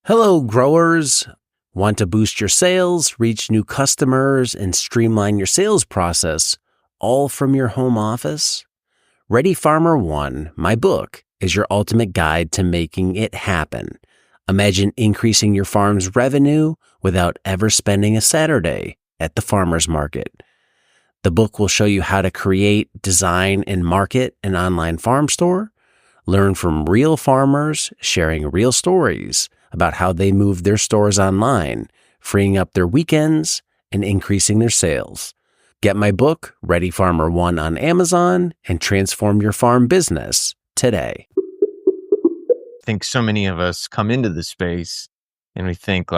Hello, growers. Want to boost your sales, reach new customers, and streamline your sales process, all from your home office? Ready Farmer 1, my book, is your ultimate guide to making it happen. Imagine increasing your farm's revenue without ever spending a Saturday at the farmers market. The book will show you how to create, design, and market an online farm store. Learn from real farmers sharing real stories about how they move their stores online, freeing up their weekends and increasing their sales. Get my book, Ready Farmer 1, on Amazon and transform your farm business today. I think so many of us come into this space and we think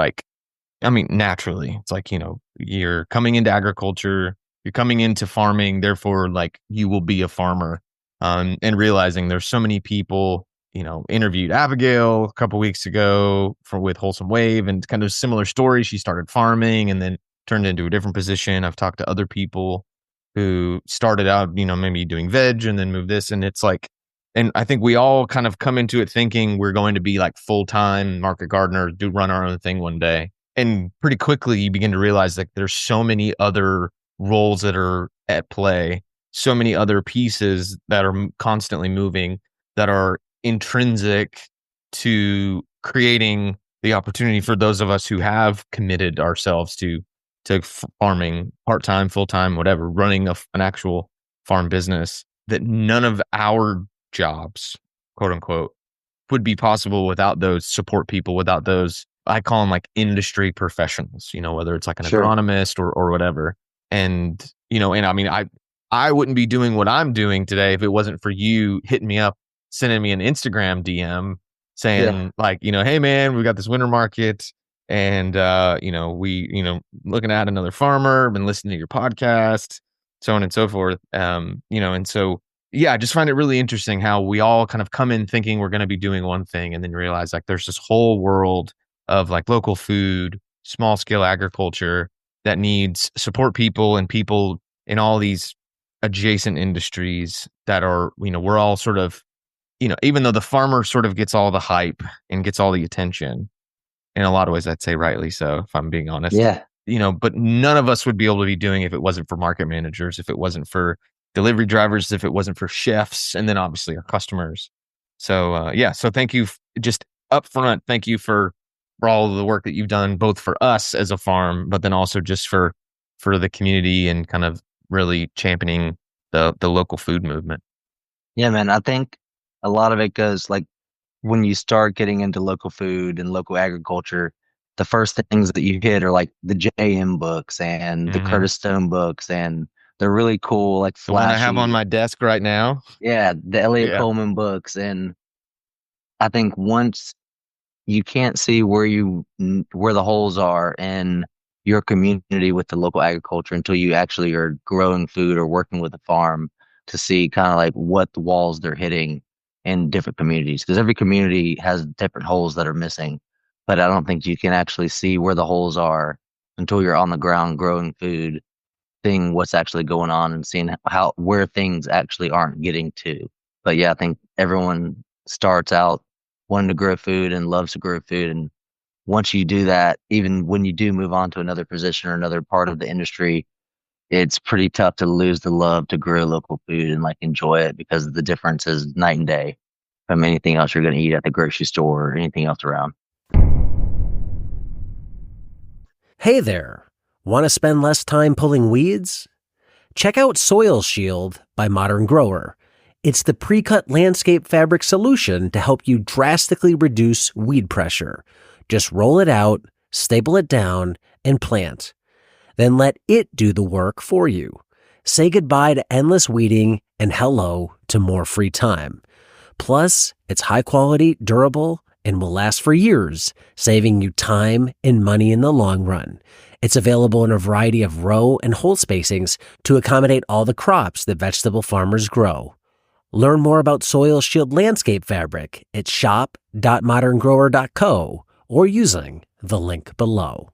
naturally, it's like, you're coming into agriculture, you're coming into farming, therefore, you will be a farmer. And realizing there's so many people, interviewed Abigail a couple weeks ago with Wholesome Wave, and kind of similar story. She started farming and then turned into a different position. I've talked to other people who started out, maybe doing veg and then moved this. And it's like, and I think we all kind of come into it thinking we're going to be like full-time market gardeners, run our own thing one day. And pretty quickly you begin to realize that there's so many other roles that are at play, so many other pieces that are constantly moving, that are intrinsic to creating the opportunity for those of us who have committed ourselves to farming, part-time, full-time, whatever, running an actual farm business, that none of our jobs, quote unquote, would be possible without those support people, without those, I call them like industry professionals, whether it's like an agronomist or whatever. And, I wouldn't be doing what I'm doing today if it wasn't for you hitting me up, sending me an Instagram DM saying hey man, we got this winter market and, looking at another farmer, been listening to your podcast, so on and so forth. And so, I just find it really interesting how we all kind of come in thinking we're going to be doing one thing and then realize there's this whole world of local food, small scale agriculture that needs support people and people in all these adjacent industries that are, we're all sort of, even though the farmer sort of gets all the hype and gets all the attention, in a lot of ways, I'd say rightly so, if I'm being honest. Yeah. But none of us would be able to be doing if it wasn't for market managers, if it wasn't for delivery drivers, if it wasn't for chefs, and then obviously our customers. So, so thank you just up front. Thank you for all of the work that you've done, both for us as a farm, but then also just for the community and kind of really championing the local food movement. Yeah, man. I think a lot of it goes when you start getting into local food and local agriculture, the first things that you hit are like the JM books and the Curtis Stone books, and they're really cool, flashy. The one I have on my desk right now. Yeah, the Elliot Coleman books. And I think once you can't see where the holes are in your community with the local agriculture until you actually are growing food or working with a farm to see kind of what the walls they're hitting in different communities, because every community has different holes that are missing. But I don't think you can actually see where the holes are until you're on the ground growing food, seeing what's actually going on and seeing where things actually aren't getting to. But I think everyone starts out wanting to grow food and loves to grow food. And once you do that, even when you do move on to another position or another part of the industry, it's pretty tough to lose the love to grow local food and enjoy it, because the difference is night and day from anything else you're going to eat at the grocery store or anything else around. Hey there. Want to spend less time pulling weeds? Check out Soil Shield by Modern Grower. It's the pre-cut landscape fabric solution to help you drastically reduce weed pressure. Just roll it out, staple it down, and plant. Then let it do the work for you. Say goodbye to endless weeding and hello to more free time. Plus, it's high quality, durable, and will last for years, saving you time and money in the long run. It's available in a variety of row and hole spacings to accommodate all the crops that vegetable farmers grow. Learn more about Soil Shield landscape fabric at shop.moderngrower.co or using the link below.